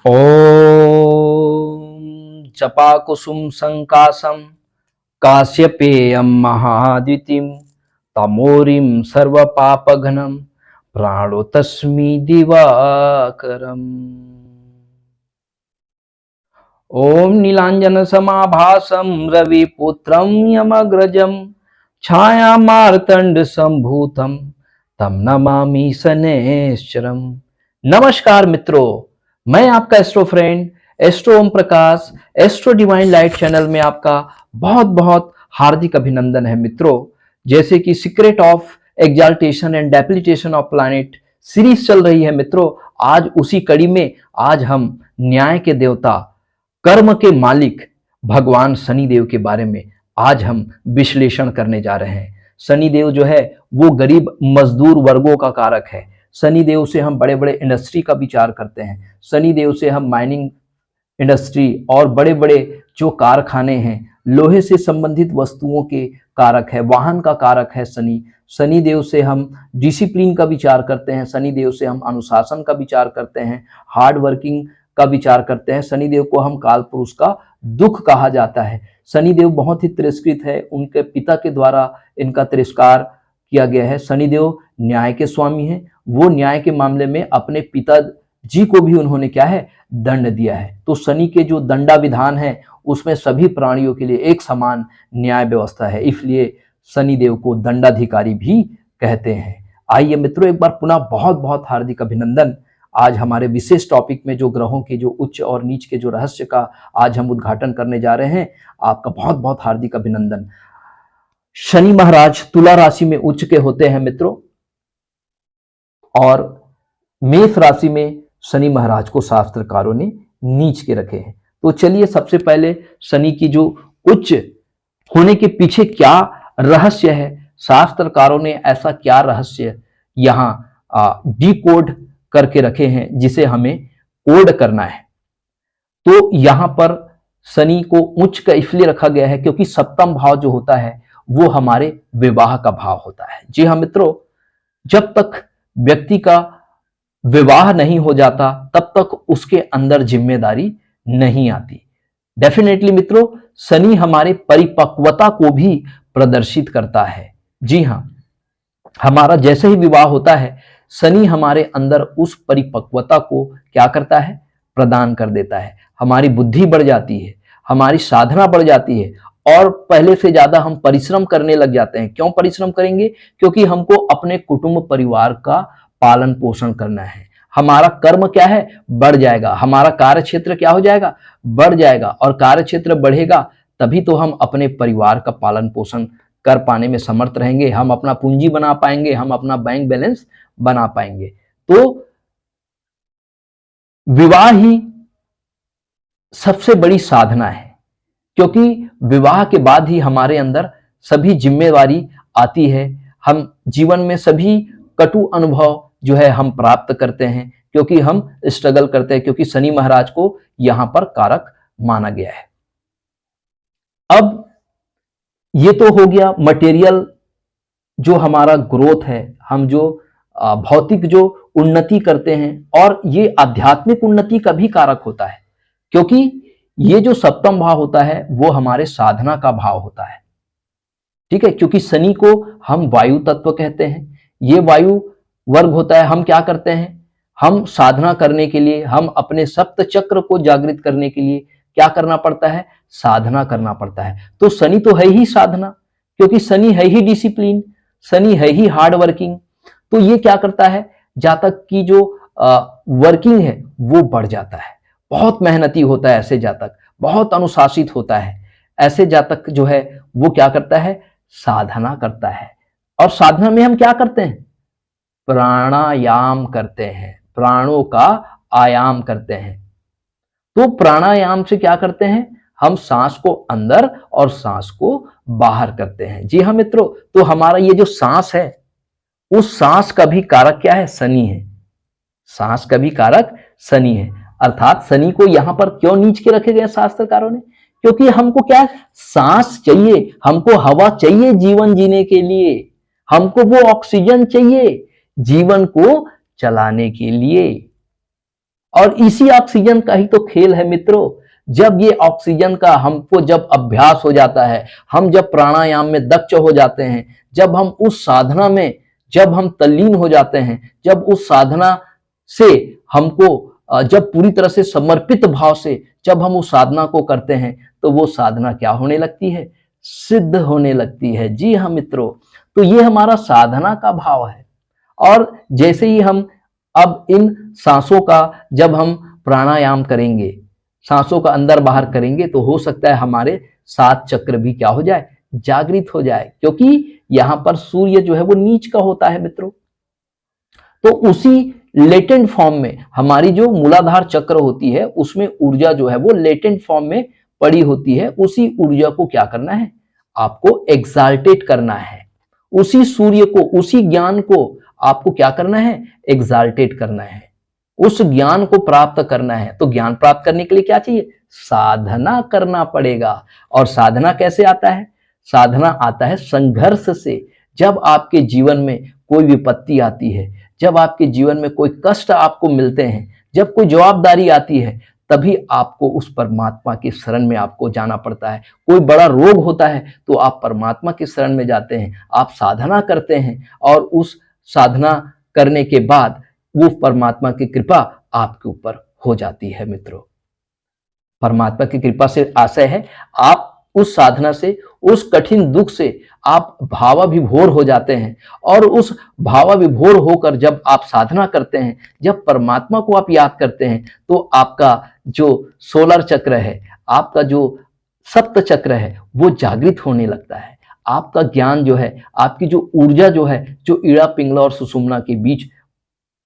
ॐ जपाकुसुम संकाशं काश्यपेयं महाद्युतिं तमोरिं सर्वपापघ्नं प्राणो तस्मै दिवाकरम्। ॐ नीलाञ्जनसमाभासं रविपुत्रं यमग्रजं छायामार्तण्डसम्भूतं तं नमामि शनैश्चरम्। नमस्कार मित्रों, मैं आपका astro friend astro Om Prakash astro divine light channel में आपका बहुत बहुत हार्दिक अभिनंदन है मित्रों। जैसे कि secret of exaltation and debilitation of planet series चल रही है मित्रों, आज उसी कड़ी में आज हम न्याय के देवता कर्म के मालिक भगवान शनिदेव के बारे में आज हम विश्लेषण करने जा रहे हैं। शनिदेव जो है वो गरीब मजदूर वर्गों का कारक है। शनिदेव से हम बड़े बड़े इंडस्ट्री का विचार करते हैं। शनिदेव से हम माइनिंग इंडस्ट्री और बड़े बड़े जो कारखाने हैं, लोहे से संबंधित वस्तुओं के कारक है, वाहन का कारक है शनि। शनिदेव से हम डिसिप्लिन का विचार करते हैं, शनिदेव से हम अनुशासन का विचार करते हैं, हार्ड वर्किंग का विचार करते हैं। शनिदेव को हम काल पुरुष का दुख कहा जाता है। शनिदेव बहुत ही तिरस्कृत है, उनके पिता के द्वारा इनका तिरस्कार किया गया है। शनिदेव न्याय के स्वामी हैं, वो न्याय के मामले में अपने पिता जी को भी उन्होंने क्या है, दंड दिया है। तो शनि के जो दंडा विधान है उसमें सभी प्राणियों के लिए एक समान न्याय व्यवस्था है, इसलिए शनिदेव को दंडाधिकारी भी कहते हैं। आइए मित्रों, एक बार पुनः बहुत बहुत हार्दिक अभिनंदन। आज हमारे विशेष टॉपिक में जो ग्रहों के जो उच्च और नीच के जो रहस्य का आज हम उद्घाटन करने जा रहे हैं, आपका बहुत बहुत हार्दिक अभिनंदन। शनि महाराज तुला राशि में उच्च के होते हैं मित्रों, और मेष राशि में शनि महाराज को शास्त्रकारों ने नीच के रखे हैं। तो चलिए सबसे पहले शनि की जो उच्च होने के पीछे क्या रहस्य है, शास्त्रकारों ने ऐसा क्या रहस्य यहां डिकोड करके रखे हैं जिसे हमें कोड करना है। तो यहां पर शनि को उच्च का इसलिए रखा गया है क्योंकि सप्तम भाव जो होता है वो हमारे विवाह का भाव होता है। जी हाँ मित्रों, जब तक व्यक्ति का विवाह नहीं हो जाता तब तक उसके अंदर जिम्मेदारी नहीं आती। डेफिनेटली मित्रों, शनि हमारे परिपक्वता को भी प्रदर्शित करता है। जी हाँ, हमारा जैसे ही विवाह होता है शनि हमारे अंदर उस परिपक्वता को क्या करता है, प्रदान कर देता है। हमारी बुद्धि बढ़ जाती है, हमारी साधना बढ़ जाती है और पहले से ज्यादा हम परिश्रम करने लग जाते हैं। क्यों परिश्रम करेंगे? क्योंकि हमको अपने कुटुंब परिवार का पालन पोषण करना है। हमारा कर्म क्या है, बढ़ जाएगा। हमारा कार्य क्षेत्र क्या हो जाएगा, बढ़ जाएगा। और कार्य क्षेत्र बढ़ेगा तभी तो हम अपने परिवार का पालन पोषण कर पाने में समर्थ रहेंगे, हम अपना पूंजी बना पाएंगे, हम अपना बैंक बैलेंस बना पाएंगे। तो विवाह ही सबसे बड़ी साधना है, क्योंकि विवाह के बाद ही हमारे अंदर सभी जिम्मेवारी आती है। हम जीवन में सभी कटु अनुभव जो है हम प्राप्त करते हैं, क्योंकि हम स्ट्रगल करते हैं, क्योंकि शनि महाराज को यहां पर कारक माना गया है। अब ये तो हो गया मटेरियल जो हमारा ग्रोथ है, हम जो भौतिक जो उन्नति करते हैं, और ये आध्यात्मिक उन्नति का भी कारक होता है, क्योंकि ये जो सप्तम भाव होता है वो हमारे साधना का भाव होता है। ठीक है, क्योंकि शनि को हम वायु तत्व कहते हैं, ये वायु वर्ग होता है। हम क्या करते हैं, हम साधना करने के लिए, हम अपने सप्त चक्र को जागृत करने के लिए क्या करना पड़ता है, साधना करना पड़ता है। तो शनि तो है ही साधना, क्योंकि शनि है ही डिसिप्लिन, शनि है ही हार्ड वर्किंग। तो ये क्या करता है, जातक की जो वर्किंग है वो बढ़ जाता है। बहुत मेहनती होता है ऐसे जातक, बहुत अनुशासित होता है ऐसे जातक जो है वो क्या करता है, साधना करता है। और साधना में हम क्या करते हैं, प्राणायाम करते हैं, प्राणों का आयाम करते हैं। तो प्राणायाम से क्या करते हैं, हम सांस को अंदर और सांस को बाहर करते हैं। जी हाँ मित्रों, तो हमारा ये जो सांस है, उस सांस का भी कारक क्या है, शनि है। सांस का भी कारक शनि है। अर्थात शनि को यहां पर क्यों नीच के रखे गए शास्त्रकारों ने, क्योंकि हमको क्या, सांस चाहिए, हमको हवा चाहिए जीवन जीने के लिए, हमको वो ऑक्सीजन चाहिए जीवन को चलाने के लिए। और इसी ऑक्सीजन का ही तो खेल है मित्रों। जब ये ऑक्सीजन का हमको जब अभ्यास हो जाता है, हम जब प्राणायाम में दक्ष हो जाते हैं, जब हम उस साधना में जब हम तल्लीन हो जाते हैं, जब उस साधना से हमको जब पूरी तरह से समर्पित भाव से जब हम उस साधना को करते हैं, तो वो साधना क्या होने लगती है? सिद्ध होने लगती है। जी हाँ मित्रों, तो ये हमारा साधना का भाव है। और जैसे ही हम अब इन सांसों का जब हम प्राणायाम करेंगे, सांसों का अंदर बाहर करेंगे, तो हो सकता है हमारे 7 चक्र भी क्या हो जाए? जागृत हो जाए, क्योंकि यहां पर सूर्य जो है वो नीच का होता है मित्रों। तो उसी लेटेंट फॉर्म में हमारी जो मूलाधार चक्र होती है, उसमें ऊर्जा जो है वो लेटेंट फॉर्म में पड़ी होती है। उसी ऊर्जा को क्या करना है? आपको एक्साल्टेट करना है। उसी सूर्य को, उसी ज्ञान को आपको क्या करना है? एक्साल्टेट करना है, उस ज्ञान को प्राप्त करना है। तो ज्ञान प्राप्त करने के लिए क्या चाहिए? साधना करना पड़ेगा। और साधना कैसे आता है? साधना आता है संघर्ष से। जब आपके जीवन में कोई विपत्ति आती है, जब आपके जीवन में कोई कष्ट आपको मिलते हैं, जब कोई जवाबदारी आती है, तभी आपको उस परमात्मा की शरण में आपको जाना पड़ता है। कोई बड़ा रोग होता है तो आप परमात्मा की शरण में जाते हैं, आप साधना करते हैं, और उस साधना करने के बाद वो परमात्मा की कृपा आपके ऊपर हो जाती है मित्रों। परमात्मा की कृपा से आशय है, आप उस साधना से, उस कठिन दुख से आप भावाविभोर हो जाते हैं। और उस भावाविभोर होकर जब आप साधना करते हैं, जब परमात्मा को आप याद करते हैं, तो आपका जो सोलर चक्र है, आपका जो सप्त चक्र है, वो जागृत होने लगता है। आपका ज्ञान जो है, आपकी जो ऊर्जा जो है, जो ईड़ा पिंगला और सुषुम्ना के बीच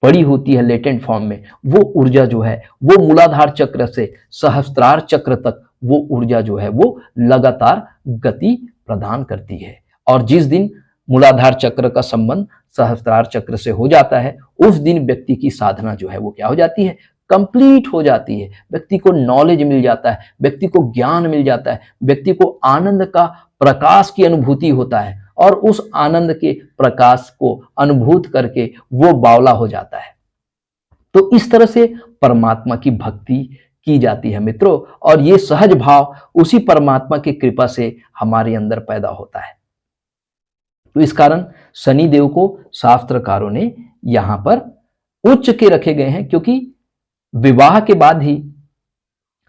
पड़ी होती है लेटेंट फॉर्म में, वो ऊर्जा जो है वो मूलाधार चक्र से सहस्त्रार चक्र तक वो ऊर्जा जो है वो लगातार गति प्रदान करती है। और जिस दिन मूलाधार चक्र का संबंध सहस्त्रार चक्र से हो जाता है, उस दिन व्यक्ति की साधना जो है वो क्या हो जाती है? कंप्लीट हो जाती है। व्यक्ति को नॉलेज मिल जाता है, व्यक्ति को ज्ञान मिल जाता है, व्यक्ति को आनंद का प्रकाश की अनुभूति होता है, और उस आनंद के प्रकाश को अनुभूत करके वो बावला हो जाता है। तो इस तरह से परमात्मा की भक्ति की जाती है मित्रों, और ये सहज भाव उसी परमात्मा की कृपा से हमारे अंदर पैदा होता है। तो इस कारण शनि देव को शास्त्रकारों ने यहां पर उच्च के रखे गए हैं, क्योंकि विवाह के बाद ही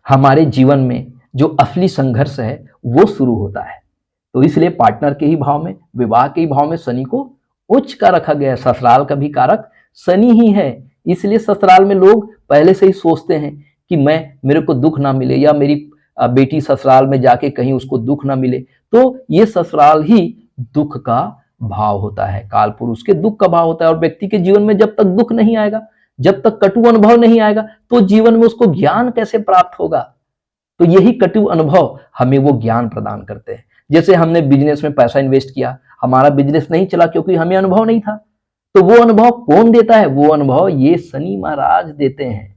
हमारे जीवन में जो असली संघर्ष है वो शुरू होता है। तो इसलिए पार्टनर के ही भाव में, विवाह के ही भाव में शनि को उच्च का रखा गया है। ससुराल का भी कारक शनि ही है, इसलिए ससुराल में लोग पहले से ही सोचते हैं कि मेरे को दुख ना मिले, या मेरी बेटी ससुराल में जाके कहीं उसको दुख ना मिले। तो ये ससुराल ही दुख का भाव होता है, काल पुरुष के दुख का भाव होता है। और व्यक्ति के जीवन में जब तक दुख नहीं आएगा, जब तक कटु अनुभव नहीं आएगा, तो जीवन में उसको ज्ञान कैसे प्राप्त होगा? तो यही कटु अनुभव हमें वो ज्ञान प्रदान करते हैं। जैसे हमने बिजनेस में पैसा इन्वेस्ट किया, हमारा बिजनेस नहीं चला क्योंकि हमें अनुभव नहीं था, तो वो अनुभव कौन देता है? वो अनुभव ये शनि महाराज देते हैं,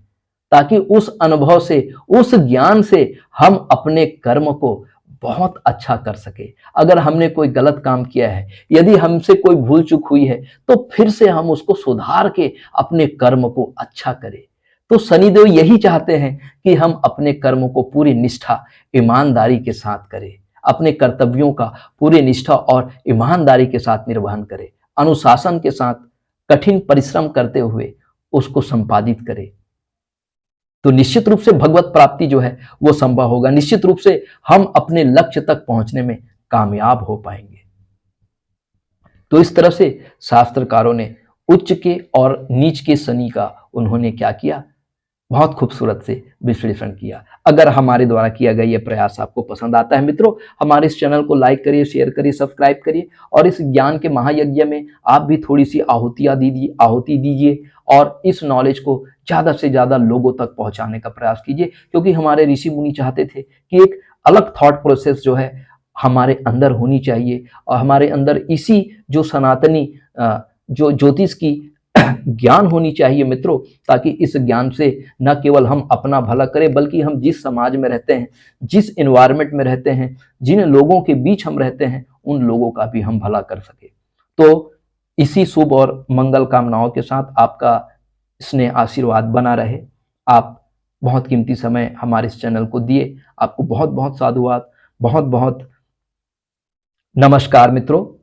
ताकि उस अनुभव से, उस ज्ञान से हम अपने कर्म को बहुत अच्छा कर सके। अगर हमने कोई गलत काम किया है, यदि हमसे कोई भूल चूक हुई है, तो फिर से हम उसको सुधार के अपने कर्म को अच्छा करें। तो शनिदेव यही चाहते हैं कि हम अपने कर्म को पूरी निष्ठा, ईमानदारी के साथ करें, अपने कर्तव्यों का पूरी निष्ठा और ईमानदारी के साथ निर्वहन करें, अनुशासन के साथ कठिन परिश्रम करते हुए उसको संपादित करें। तो निश्चित रूप से भगवत प्राप्ति जो है वो संभव होगा, निश्चित रूप से हम अपने लक्ष्य तक पहुंचने में कामयाब हो पाएंगे। तो इस तरह से शास्त्रकारों ने उच्च के और नीच के शनि का उन्होंने क्या किया? बहुत खूबसूरत से विश्लेषण किया। अगर हमारे द्वारा किया गया यह प्रयास आपको पसंद आता है मित्रों, हमारे इस चैनल को लाइक करिए, शेयर करिए, सब्सक्राइब करिए, और इस ज्ञान के महायज्ञ में आप भी थोड़ी सी आहुति दीजिए, और इस नॉलेज को ज़्यादा से ज़्यादा लोगों तक पहुंचाने का प्रयास कीजिए। क्योंकि हमारे ऋषि मुनि चाहते थे कि एक अलग थॉट प्रोसेस जो है हमारे अंदर होनी चाहिए, और हमारे अंदर इसी जो सनातनी जो ज्योतिष की ज्ञान होनी चाहिए मित्रों, ताकि इस ज्ञान से न केवल हम अपना भला करें, बल्कि हम जिस समाज में रहते हैं, जिस एनवायरनमेंट में रहते हैं, जिन लोगों के बीच हम रहते हैं, उन लोगों का भी हम भला कर सके। तो इसी शुभ और मंगल कामनाओं के साथ आपका स्नेह आशीर्वाद बना रहे। आप बहुत कीमती समय हमारे इस चैनल को दिए। आपको बहुत बहुत साधुवाद, बहुत बहुत नमस्कार मित्रों।